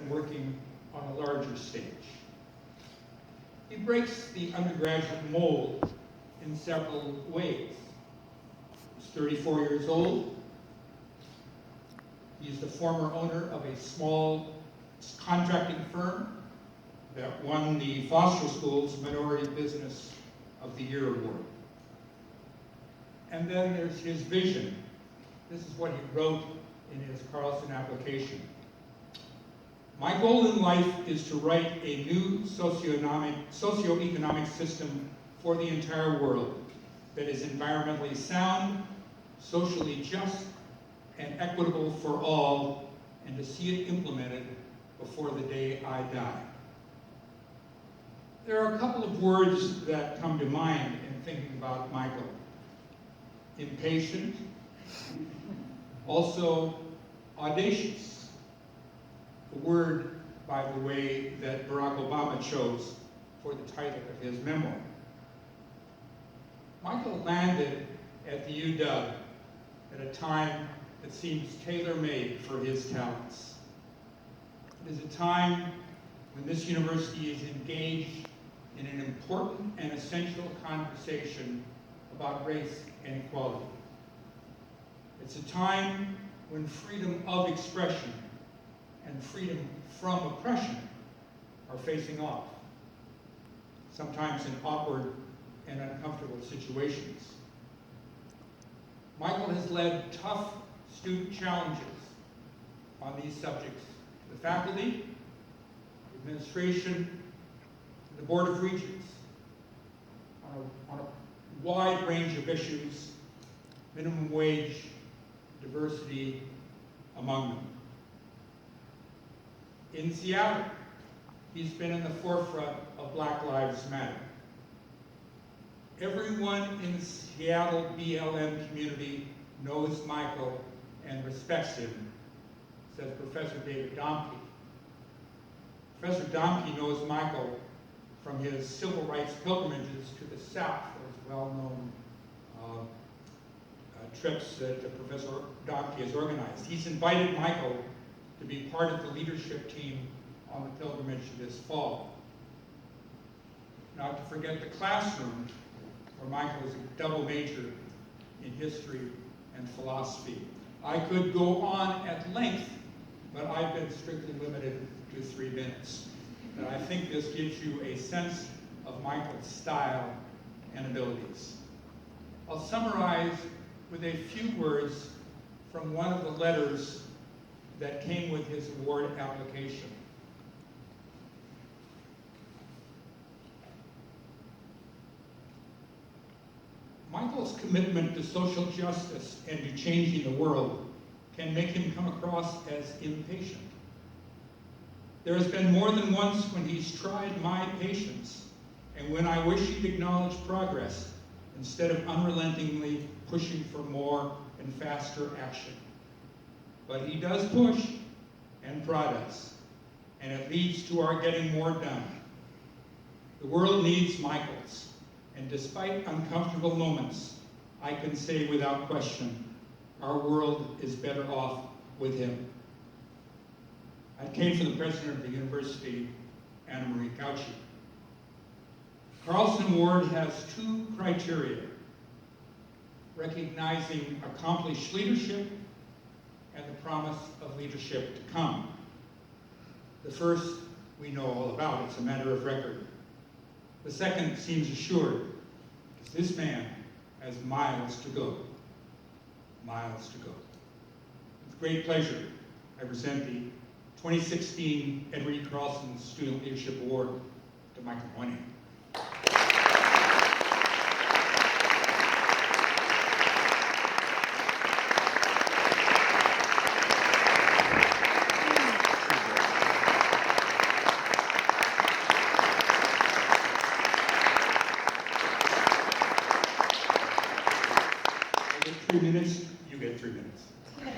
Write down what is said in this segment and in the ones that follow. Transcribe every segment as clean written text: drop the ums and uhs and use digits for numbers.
when working on a larger stage. He breaks the undergraduate mold in several ways. He's 34 years old. He's the former owner of a small contracting firm that won the Foster School's Minority Business of the Year award. And then there's his vision. This is what he wrote in his Carlson application. My goal in life is to write a new socioeconomic system for the entire world that is environmentally sound, socially just, and equitable for all, and to see it implemented before the day I die. There are a couple of words that come to mind in thinking about Michael. Impatient, also audacious, the word, by the way, that Barack Obama chose for the title of his memoir. Michael landed at the UW at a time that seems tailor-made for his talents. It is a time when this university is engaged in an important and essential conversation about race and equality. It's a time when freedom of expression and freedom from oppression are facing off, sometimes in awkward and uncomfortable situations. Michael has led tough student challenges on these subjects to the faculty, the administration, the Board of Regents on a wide range of issues, minimum wage, diversity among them. In Seattle, he's been in the forefront of Black Lives Matter. Everyone in the Seattle BLM community knows Michael and respects him, says Professor David Domke. Professor Domke knows Michael from his civil rights pilgrimages to the South, those well-known trips that Professor Domke has organized. He's invited Michael to be part of the leadership team on the pilgrimage this fall. Not to forget the classroom, where Michael is a double major in history and philosophy. I could go on at length, but I've been strictly limited to 3 minutes. And I think this gives you a sense of Michael's style and abilities. I'll summarize with a few words from one of the letters that came with his award application. Michael's commitment to social justice and to changing the world can make him come across as impatient. There has been more than once when he's tried my patience, and when I wish he'd acknowledge progress instead of unrelentingly pushing for more and faster action. But he does push and prod us, and it leads to our getting more done. The world needs Michaels, and despite uncomfortable moments, I can say without question, our world is better off with him. I came from the president of the university, Anna Marie Gauci. Carlson Award has 2 criteria: recognizing accomplished leadership and the promise of leadership to come. The first we know all about, it's a matter of record. The second seems assured, because this man has miles to go. Miles to go. With great pleasure, I present the 2016 Edward E. Carlson Student Leadership Award to Michael Moynihan. I get 3 minutes, you get 3 minutes.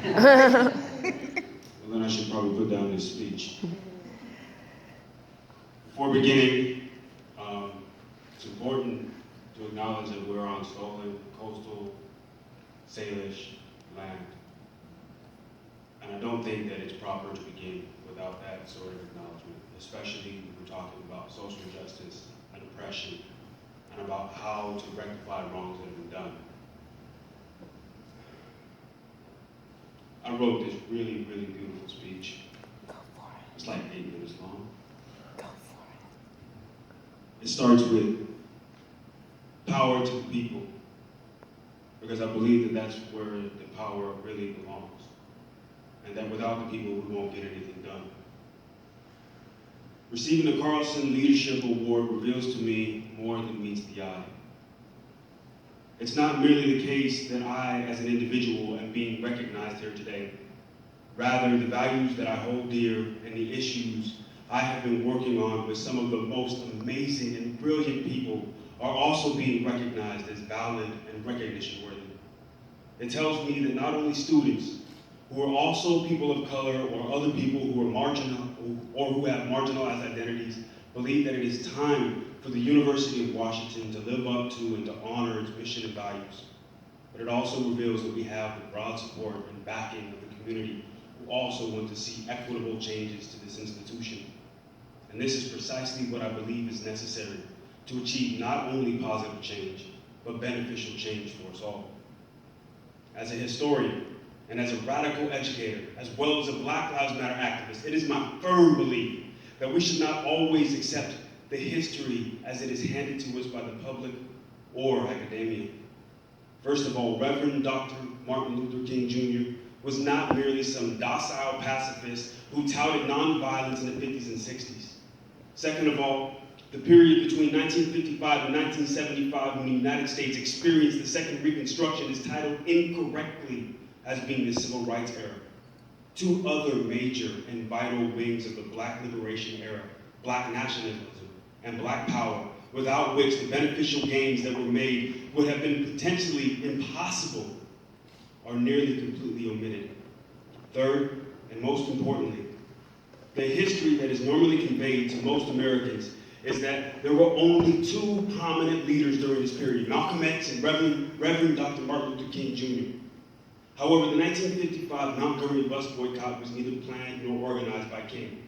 Well, then I should probably put down this speech. Before beginning, it's important to acknowledge that we're on stolen, coastal, Salish land. And I don't think that it's proper to begin without that that sort of acknowledgement, especially when we're talking about social justice and oppression and about how to rectify wrongs that have been done. I wrote this really, really beautiful speech. It's like 8 minutes long. It starts with power to the people, because I believe that that's where the power really belongs, and that without the people, we won't get anything done. Receiving the Carlson Leadership Award reveals to me more than meets the eye. It's not merely the case that I, as an individual, am being recognized here today. Rather, the values that I hold dear and the issues I have been working on with some of the most amazing and brilliant people are also being recognized as valid and recognition worthy. It tells me that not only students who are also people of color or other people who are marginal or who have marginalized identities believe that it is time for the University of Washington to live up to and to honor its mission and values. But it also reveals that we have the broad support and backing of the community who also want to see equitable changes to this institution. And this is precisely what I believe is necessary to achieve not only positive change, but beneficial change for us all. As a historian and as a radical educator, as well as a Black Lives Matter activist, it is my firm belief that we should not always accept the history as it is handed to us by the public or academia. First of all, Reverend Dr. Martin Luther King Jr. was not merely some docile pacifist who touted nonviolence in the 50s and 60s. Second of all, the period between 1955 and 1975, when the United States experienced the Second Reconstruction, is titled incorrectly as being the Civil Rights era. Two other major and vital wings of the Black liberation era, Black nationalism and Black power, without which the beneficial gains that were made would have been potentially impossible, are nearly completely omitted. Third, and most importantly, the history that is normally conveyed to most Americans is that there were only two prominent leaders during this period, Malcolm X and Reverend Dr. Martin Luther King Jr. However, the 1955 Montgomery bus boycott was neither planned nor organized by King.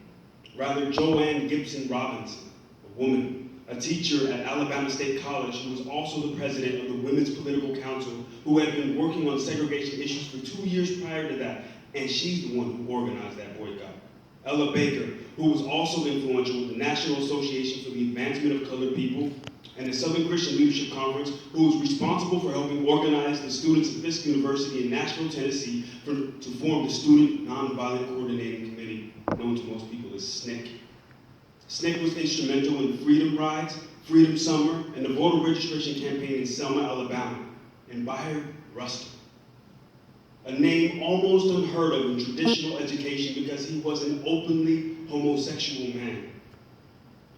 Rather, Joanne Gibson Robinson, a woman, a teacher at Alabama State College who was also the president of the Women's Political Council, who had been working on segregation issues for 2 years prior to that, and she's the one who organized that boycott. Ella Baker, who was also influential with the National Association for the Advancement of Colored People and the Southern Christian Leadership Conference, who was responsible for helping organize the students of Fisk University in Nashville, Tennessee, to form the Student Nonviolent Coordinating Committee, known to most people as SNCC. SNCC was instrumental in Freedom Rides, Freedom Summer, and the voter registration campaign in Selma, Alabama, and Bayard Rustin, a name almost unheard of in traditional education because he was an openly homosexual man.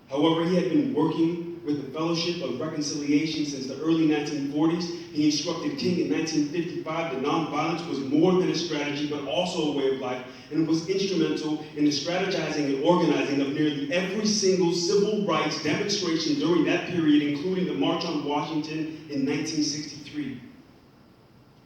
However, he had been working with the Fellowship of Reconciliation since the early 1940s. He instructed King in 1955 that nonviolence was more than a strategy, but also a way of life, and was instrumental in the strategizing and organizing of nearly every single civil rights demonstration during that period, including the March on Washington in 1963.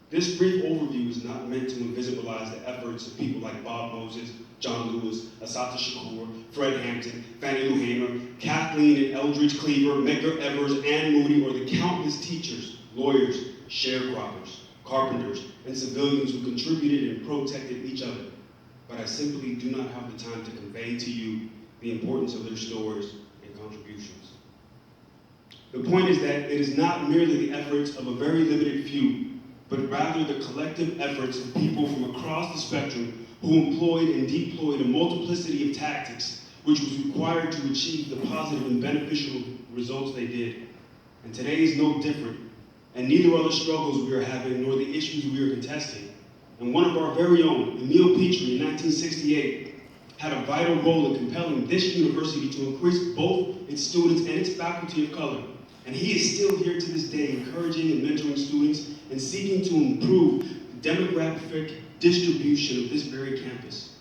This brief overview is not meant to invisibilize the efforts of people like Bob Moses, John Lewis, Assata Shakur, Fred Hampton, Fannie Lou Hamer, Kathleen and Eldridge Cleaver, Medgar Evers, Ann Moody, or the countless teachers, lawyers, sharecroppers, carpenters, and civilians who contributed and protected each other. But I simply do not have the time to convey to you the importance of their stories and contributions. The point is that it is not merely the efforts of a very limited few, but rather the collective efforts of people from across the spectrum who employed and deployed a multiplicity of tactics which was required to achieve the positive and beneficial results they did. And today is no different, and neither are the struggles we are having nor the issues we are contesting. And one of our very own, Emil Petrie, in 1968, had a vital role in compelling this university to increase both its students and its faculty of color. And he is still here to this day, encouraging and mentoring students and seeking to improve the demographic distribution of this very campus.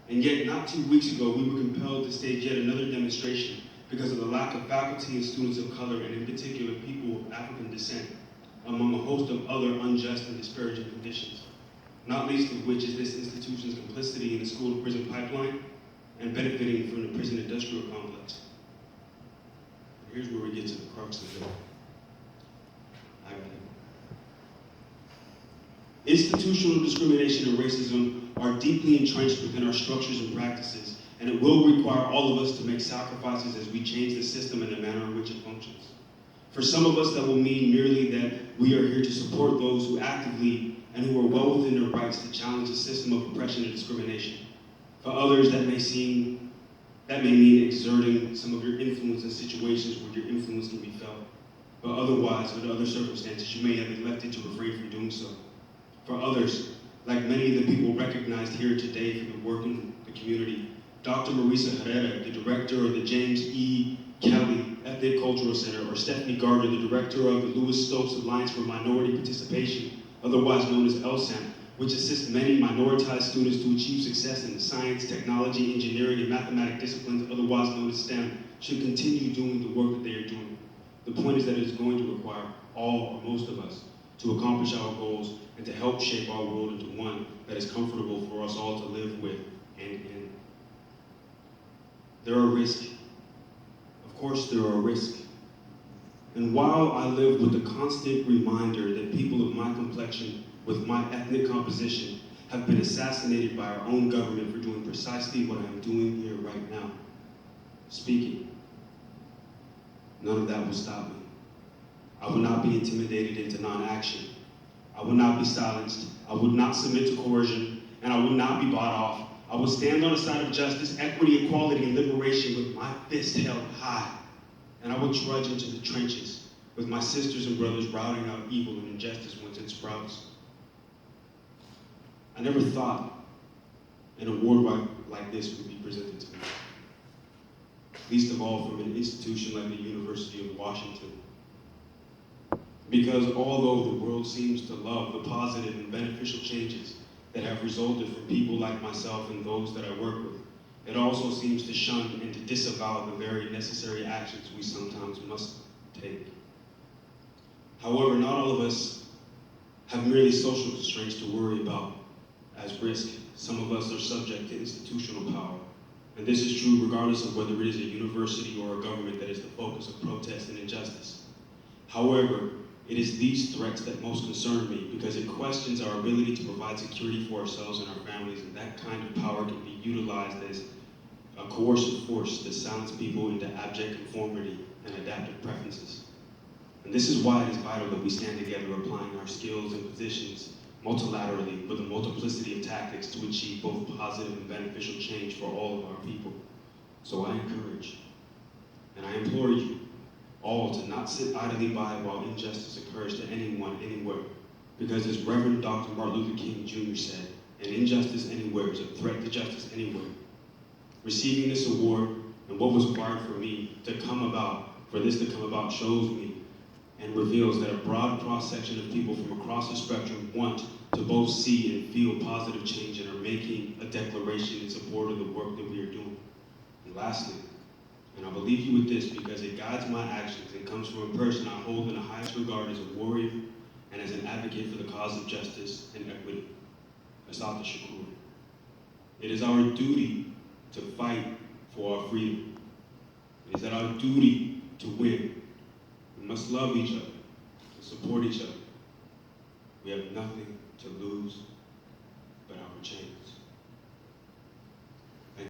And yet, not 2 weeks ago, we were compelled to stage yet another demonstration because of the lack of faculty and students of color, and in particular, people of African descent, among a host of other unjust and disparaging conditions, not least of which is this institution's complicity in the school-to-prison pipeline and benefiting from the prison industrial complex. Here's where we get to the crux of it. I got it. Institutional discrimination and racism are deeply entrenched within our structures and practices, and it will require all of us to make sacrifices as we change the system and the manner in which it functions. For some of us, that will mean merely that we are here to support those who actively and who are well within their rights to challenge the system of oppression and discrimination. For others, that may mean exerting some of your influence in situations where your influence can be felt. But otherwise, under other circumstances, you may have elected to refrain from doing so. For others, like many of the people recognized here today for their work in the community, Dr. Marisa Herrera, the director of the James E. Kelly Ethnic Cultural Center, or Stephanie Gardner, the director of the Louis Stokes Alliance for Minority Participation, otherwise known as LSAM, which assists many minoritized students to achieve success in the science, technology, engineering, and mathematics disciplines, otherwise known as STEM, should continue doing the work that they are doing. The point is that it is going to require all or most of us to accomplish our goals and to help shape our world into one that is comfortable for us all to live with and in. There are risks. Of course, there are risks. And while I live with the constant reminder that people of my complexion, with my ethnic composition, have been assassinated by our own government for doing precisely what I am doing here right now, speaking, none of that will stop me. I will not be intimidated into non-action. I will not be silenced. I will not submit to coercion, and I will not be bought off. I will stand on the side of justice, equity, equality, and liberation with my fist held high. And I will trudge into the trenches with my sisters and brothers routing out evil and injustice once it sprouts. I never thought an award like this would be presented to me, least of all from an institution like the University of Washington. Because although the world seems to love the positive and beneficial changes that have resulted from people like myself and those that I work with, it also seems to shun and to disavow the very necessary actions we sometimes must take. However, not all of us have merely social constraints to worry about as risk. Some of us are subject to institutional power. And this is true regardless of whether it is a university or a government that is the focus of protest and injustice. However, it is these threats that most concern me because it questions our ability to provide security for ourselves and our families, and that kind of power can be utilized as a coercive force that silences people into abject conformity and adaptive preferences. And this is why it is vital that we stand together applying our skills and positions multilaterally with a multiplicity of tactics to achieve both positive and beneficial change for all of our people. So I encourage and I implore you all to not sit idly by while injustice occurs to anyone, anywhere. Because as Reverend Dr. Martin Luther King Jr. said, an injustice anywhere is a threat to justice anywhere. Receiving this award and what was required for this to come about shows me and reveals that a broad cross-section of people from across the spectrum want to both see and feel positive change and are making a declaration in support of the work that we are doing. And lastly, and I believe you with this because it guides my actions and comes from a person I hold in the highest regard as a warrior and as an advocate for the cause of justice and equity, Assata Shakur. It is our duty to fight for our freedom. It is our duty to win. We must love each other, to support each other. We have nothing to lose but our chains.